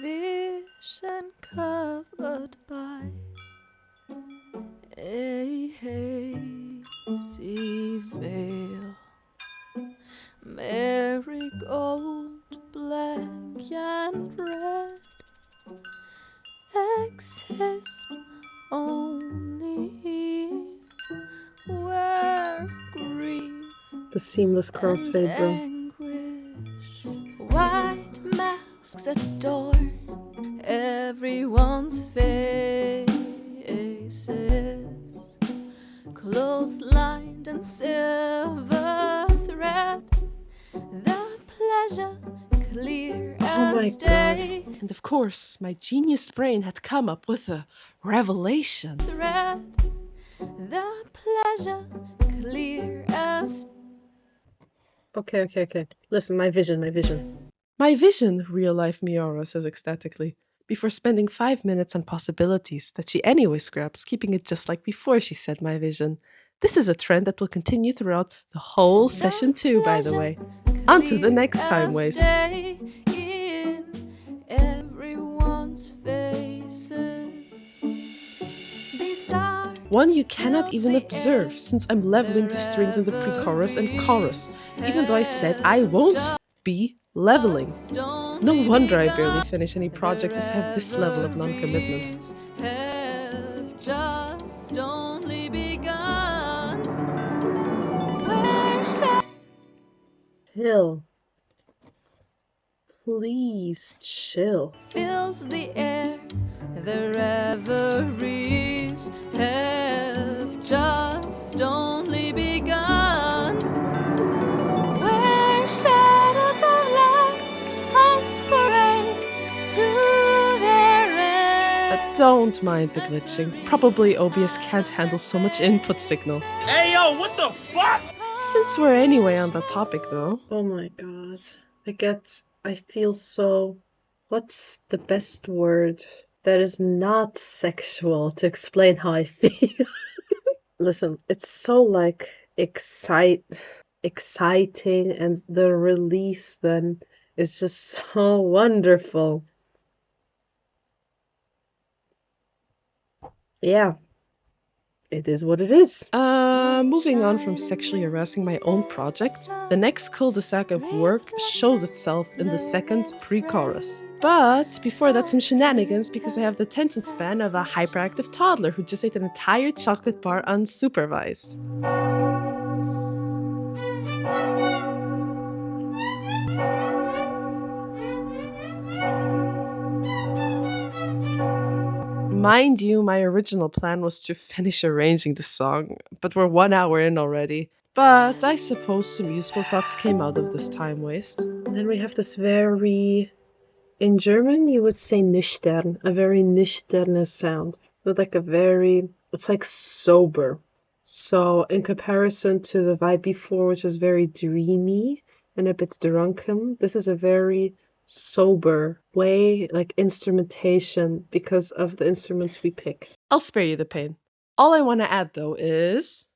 Vision covered by a hazy veil, marigold black and red exist only here, where grief The seamless and crossfade, bro. anguish, white masks adorn everyone's faces, clothes lined in silver thread, the pleasure clear Oh my as god. day. And of course, my genius brain had come up with a revelation. Thread, the pleasure clear as. Okay. Listen, my vision. My vision, real-life Miora says ecstatically, before spending 5 minutes on possibilities that she anyway scraps, keeping it just like before she said my vision. This is a trend that will continue throughout the whole session too, by the way. On to the next time waste. In everyone's faces. One you cannot even observe, since I'm leveling the strings in the pre-chorus and chorus, even though I said I won't be leveling. No wonder I barely finish any projects if I have this level of non-commitment. Have just only begun. Chill. Please chill. Fills the air, the reveries have just only begun. Where shadows of lights aspirate to their end. But don't mind the glitching. Probably OBS can't handle so much input signal. Hey yo, what the fuck? Since we're anyway on that topic though. Oh my god. I feel so... What's the best word that is not sexual to explain how I feel? Listen, it's so like exciting, and the release then is just so wonderful. Yeah. It is what it is. Moving on from sexually harassing my own project, the next cul-de-sac of work shows itself in the second pre-chorus. But before that, some shenanigans, because I have the attention span of a hyperactive toddler who just ate an entire chocolate bar unsupervised. Mind you, my original plan was to finish arranging the song, but we're 1 hour in already. But I suppose some useful thoughts came out of this time waste. And then we have this very... In German, you would say nüchtern, a very nüchtern sound. With like a very... It's like sober. So in comparison to the vibe before, which is very dreamy and a bit drunken, this is a very sober way, like instrumentation, because of the instruments we pick. I'll spare you the pain. All I want to add though is...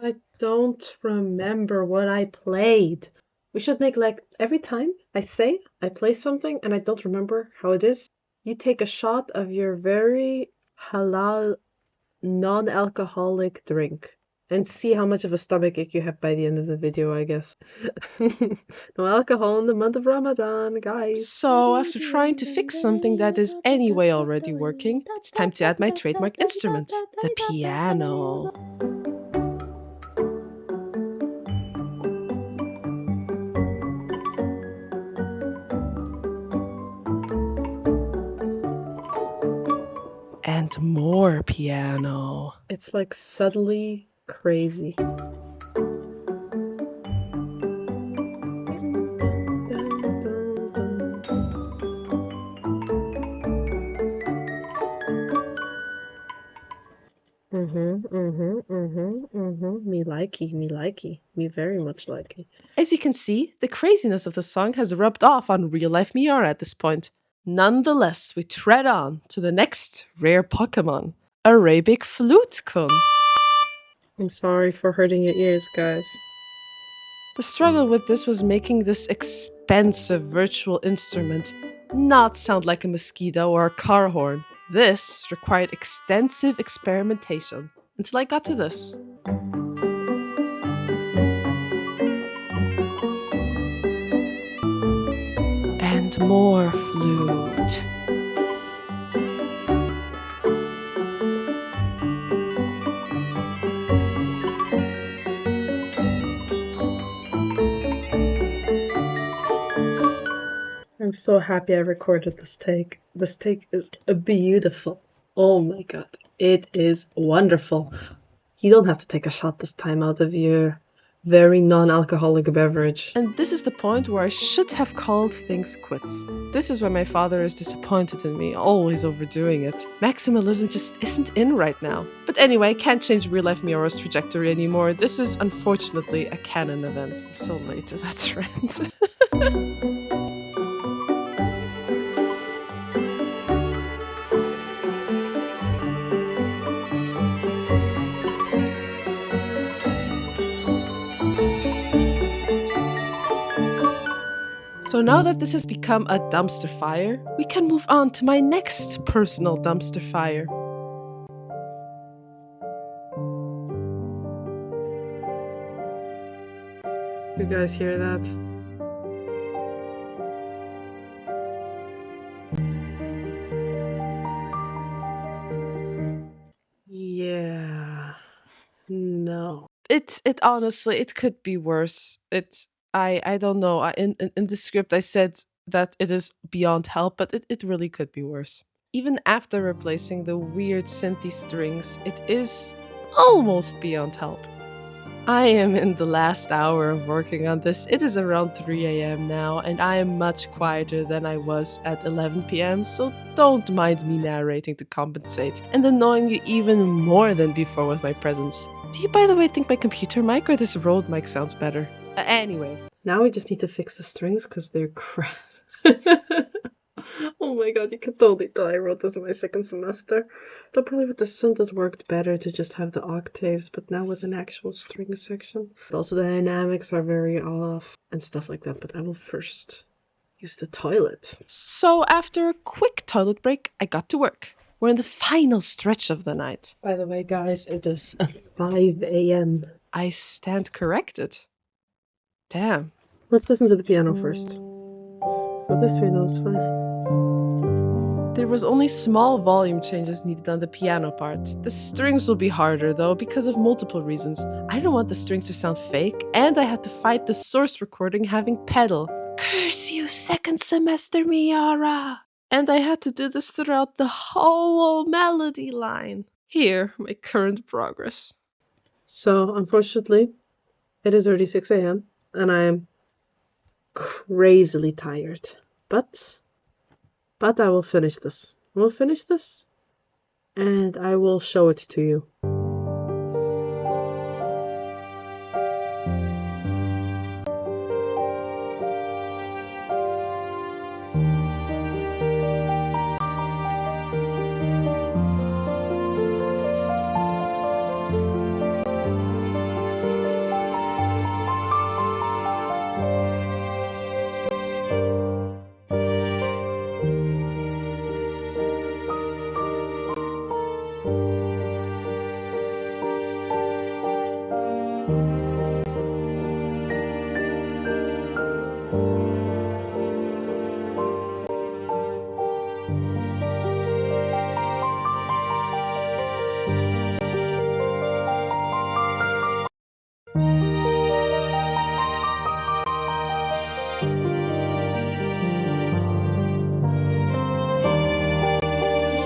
I don't remember what I played. We should make like every time I play something and I don't remember how it is, you take a shot of your very halal non-alcoholic drink and see how much of a stomachache you have by the end of the video, I guess. No alcohol in the month of Ramadan, guys. So after trying to fix something that is anyway already working, it's time to add my trademark instrument, the piano. And more piano. It's like subtly crazy. Me likey. Me very much likey. As you can see, the craziness of the song has rubbed off on real-life Miora at this point. Nonetheless, we tread on to the next rare Pokemon, Arabic Flute-kun. I'm sorry for hurting your ears, guys. The struggle with this was making this expensive virtual instrument not sound like a mosquito or a car horn. This required extensive experimentation until I got to this. And more flute. I'm so happy I recorded this take. This take is beautiful. Oh my god. It is wonderful. You don't have to take a shot this time out of your very non-alcoholic beverage. And this is the point where I should have called things quits. This is where my father is disappointed in me, always overdoing it. Maximalism just isn't in right now. But anyway, I can't change real-life Miora's trajectory anymore. This is unfortunately a canon event. I'm so late to that trend. So now that this has become a dumpster fire, we can move on to my next personal dumpster fire. You guys hear that? Yeah. No. It honestly, it could be worse. I don't know. In the script I said that it is beyond help, but it really could be worse. Even after replacing the weird synthy strings, it is almost beyond help. I am in the last hour of working on this. It is around 3 a.m. now, and I am much quieter than I was at 11 p.m., so don't mind me narrating to compensate and annoying you even more than before with my presence. Do you, by the way, think my computer mic or this Rode mic sounds better? Anyway. Now we just need to fix the strings because they're crap. Oh my god, you can totally tell I wrote this in my second semester. Though probably with the synth it worked better to just have the octaves, but now with an actual string section. Also the dynamics are very off and stuff like that, but I will first use the toilet. So after a quick toilet break, I got to work. We're in the final stretch of the night. By the way, guys, it is 5 a.m. I stand corrected. Damn. Let's listen to the piano first. So this we know is fine. There was only small volume changes needed on the piano part. The strings will be harder though because of multiple reasons. I don't want the strings to sound fake, and I had to fight the source recording having pedal. Curse you, second semester Miora! And I had to do this throughout the whole melody line. Here, my current progress. So, unfortunately, it is already 6 a.m. and I am crazily tired. But I will finish this. We'll finish this, and I will show it to you.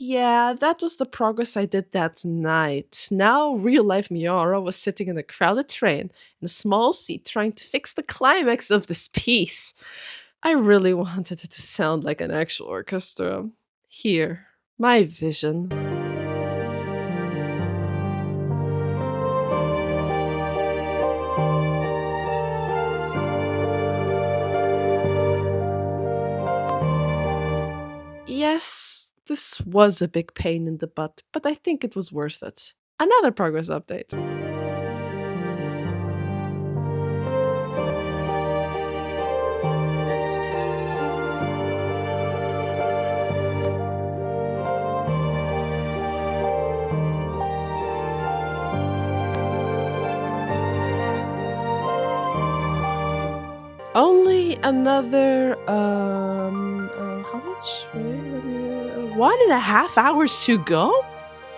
Yeah, that was the progress I did that night. Now, real life Miora was sitting in a crowded train in a small seat trying to fix the climax of this piece. I really wanted it to sound like an actual orchestra. Here, my vision. Yes, this was a big pain in the butt, but I think it was worth it. Another progress update. another how much? Wait, 1.5 hours to go.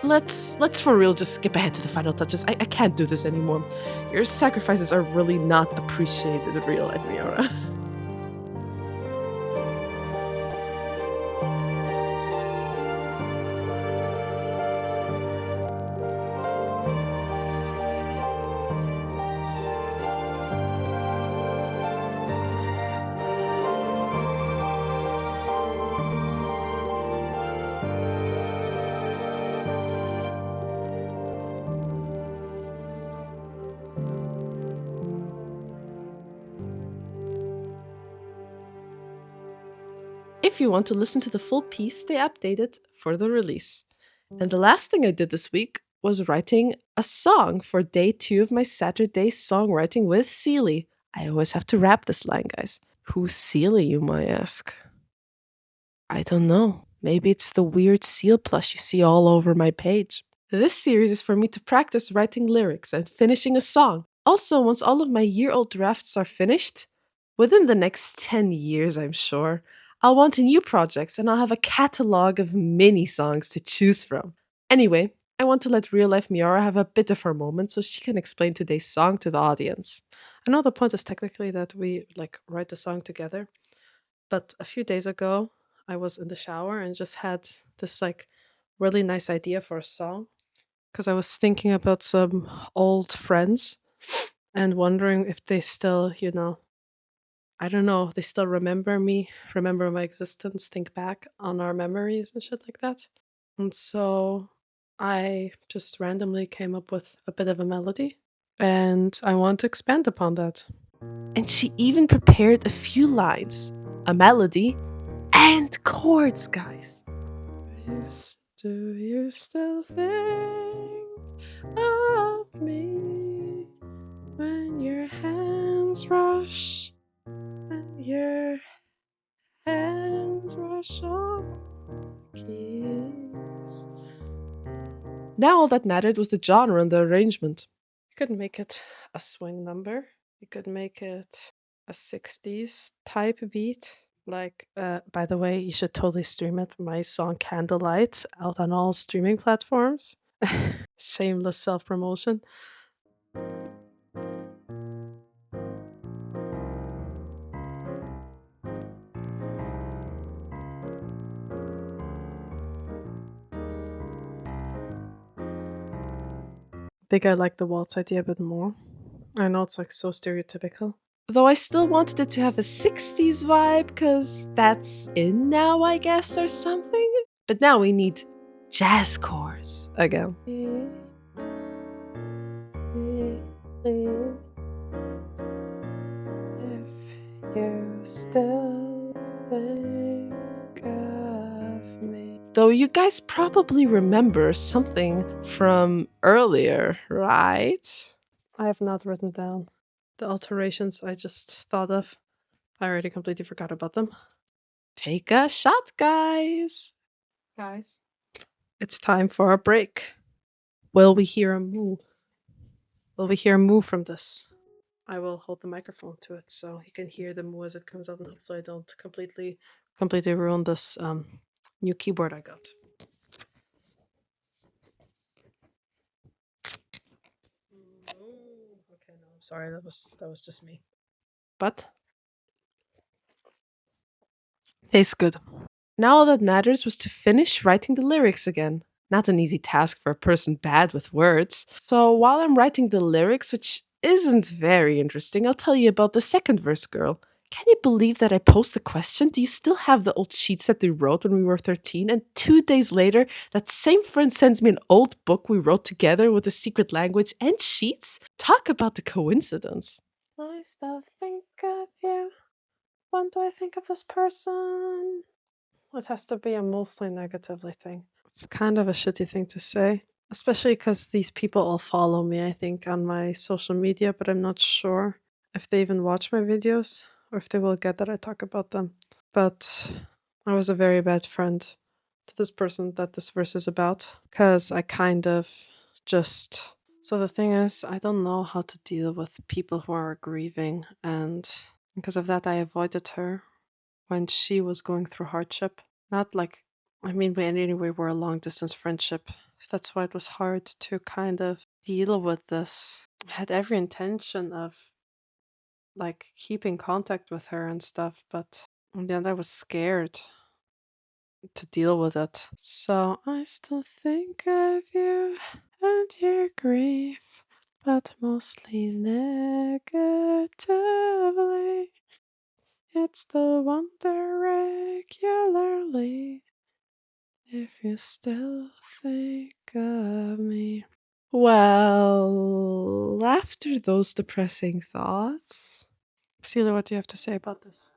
Let's for real just skip ahead to the final touches. I can't do this anymore. Your sacrifices are really not appreciated in real life, Miora. If you want to listen to the full piece, stay updated for the release. And the last thing I did this week was writing a song for day 2 of my Saturday songwriting with Seely. I always have to rap this line, guys. Who's Seely, you might ask? I don't know. Maybe it's the weird seal plush you see all over my page. This series is for me to practice writing lyrics and finishing a song. Also, once all of my year-old drafts are finished, within the next 10 years, I'm sure, I'll want new projects and I'll have a catalog of mini songs to choose from. Anyway, I want to let real life Miora have a bit of her moment so she can explain today's song to the audience. I know the point is technically that we write the song together, but a few days ago I was in the shower and just had this really nice idea for a song because I was thinking about some old friends and wondering if they still, I don't know, they still remember me, remember my existence, think back on our memories and shit like that. And so I just randomly came up with a bit of a melody and I want to expand upon that. And she even prepared a few lines, a melody, and chords, guys. Do you still think of me when your hands rush and your hands rush on keys? Now all that mattered was the genre and the arrangement. You could make it a swing number. You could make it a 60s type beat. By the way, you should totally stream it. My song Candlelight out on all streaming platforms. Shameless self-promotion. I think I like the waltz idea a bit more. I know it's so stereotypical. Though I still wanted it to have a 60s vibe, because that's in now, I guess, or something. But now we need jazz chords again. If you still think of me. Though you guys probably remember something from earlier, right? I have not written down the alterations I just thought of. I already completely forgot about them. Take a shot, guys. Guys, it's time for a break. Will we hear a moo? Will we hear a moo from this? I will hold the microphone to it so you can hear the moo as it comes out, and hopefully I don't completely ruin this new keyboard I got. Okay, no, I'm sorry. That was just me. But tastes good. Now all that matters was to finish writing the lyrics again. Not an easy task for a person bad with words. So while I'm writing the lyrics, which isn't very interesting, I'll tell you about the second verse girl. Can you believe that I posed the question, do you still have the old sheets that we wrote when we were 13? And 2 days later, that same friend sends me an old book we wrote together with a secret language and sheets? Talk about the coincidence. I still think of you. When do I think of this person? It has to be a mostly negatively thing. It's kind of a shitty thing to say, especially because these people all follow me, I think, on my social media, but I'm not sure if they even watch my videos or if they will get that I talk about them. But I was a very bad friend to this person that this verse is about, because I kind of just... So the thing is, I don't know how to deal with people who are grieving and Because of that, I avoided her when she was going through hardship. Not like, I mean, we anyway were a long distance friendship. That's why it was hard to kind of deal with this. I had every intention of like keeping contact with her and stuff, but in the end, I was scared to deal with it. So I still think of you and your grief, but mostly negatively. Yet still wonder regularly if you still think of me. Well, after those depressing thoughts, Celia, what do you have to say about this?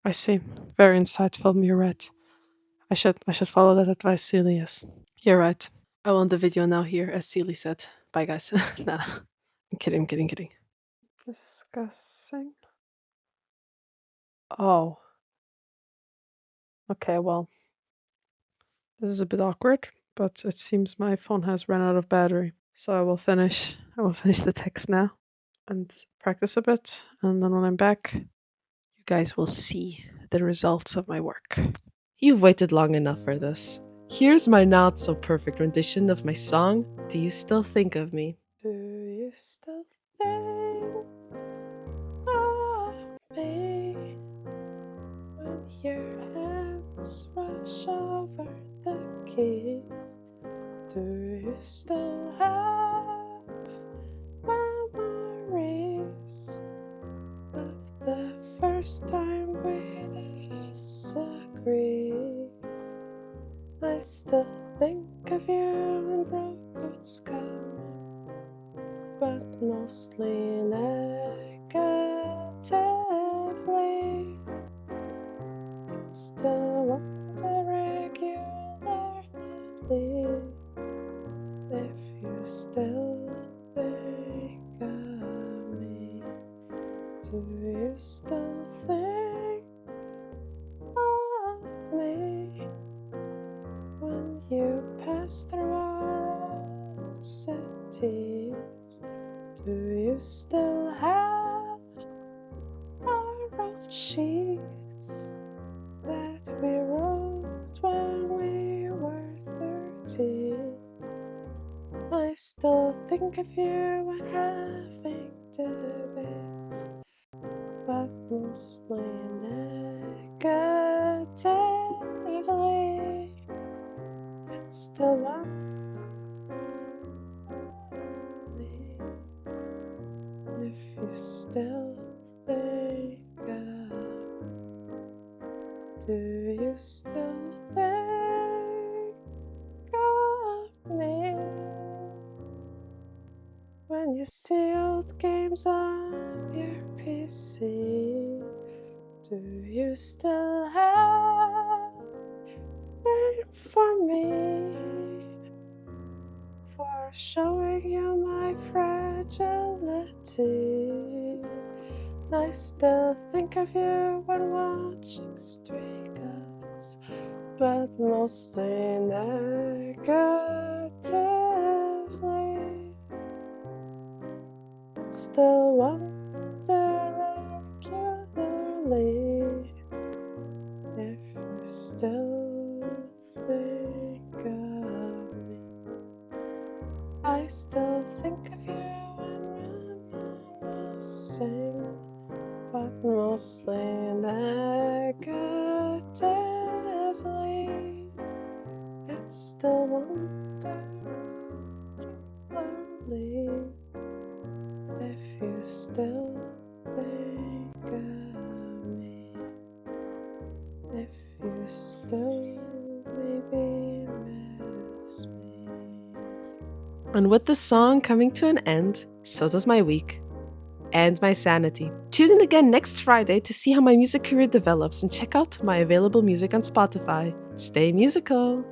I see. Very insightful, you're right. I should follow that advice, Celia. Yes. You're right. I will end the video now here, as Celia said. Bye guys. Nah. I'm kidding, kidding. Discussing. Oh. Okay, well. This is a bit awkward, but it seems my phone has run out of battery. So I will finish the text now and practice a bit, and then when I'm back, you guys will see the results of my work. You've waited long enough for this. Here's my not so perfect rendition of my song, Do You Still Think of Me? Do you still think of me when your hands rush over the keys? Do you still have memories of the first time we disagreed? I still think of you and broken scum, but mostly negatively. Still wonder regularly if you still think of me. Do you still think of me when you pass through our old cities? Do you still have our old sheets that we wrote when we were 13? I still think of you when having debates, but mostly negatively. It's still wonder if you still think of. Do you still think of me when you see old games on your PC? Do you still have time for me, for showing you my fragility? I still think of you when watching Stray Guns, but mostly negatively. Still wonder regularly if you still think of me. I still think of you when reminiscing, but mostly negatively. It's still wonder regularly if you still think of me. If you still maybe miss me. And with the song coming to an end, so does my week. And my sanity. Tune in again next Friday to see how my music career develops and check out my available music on Spotify. Stay musical!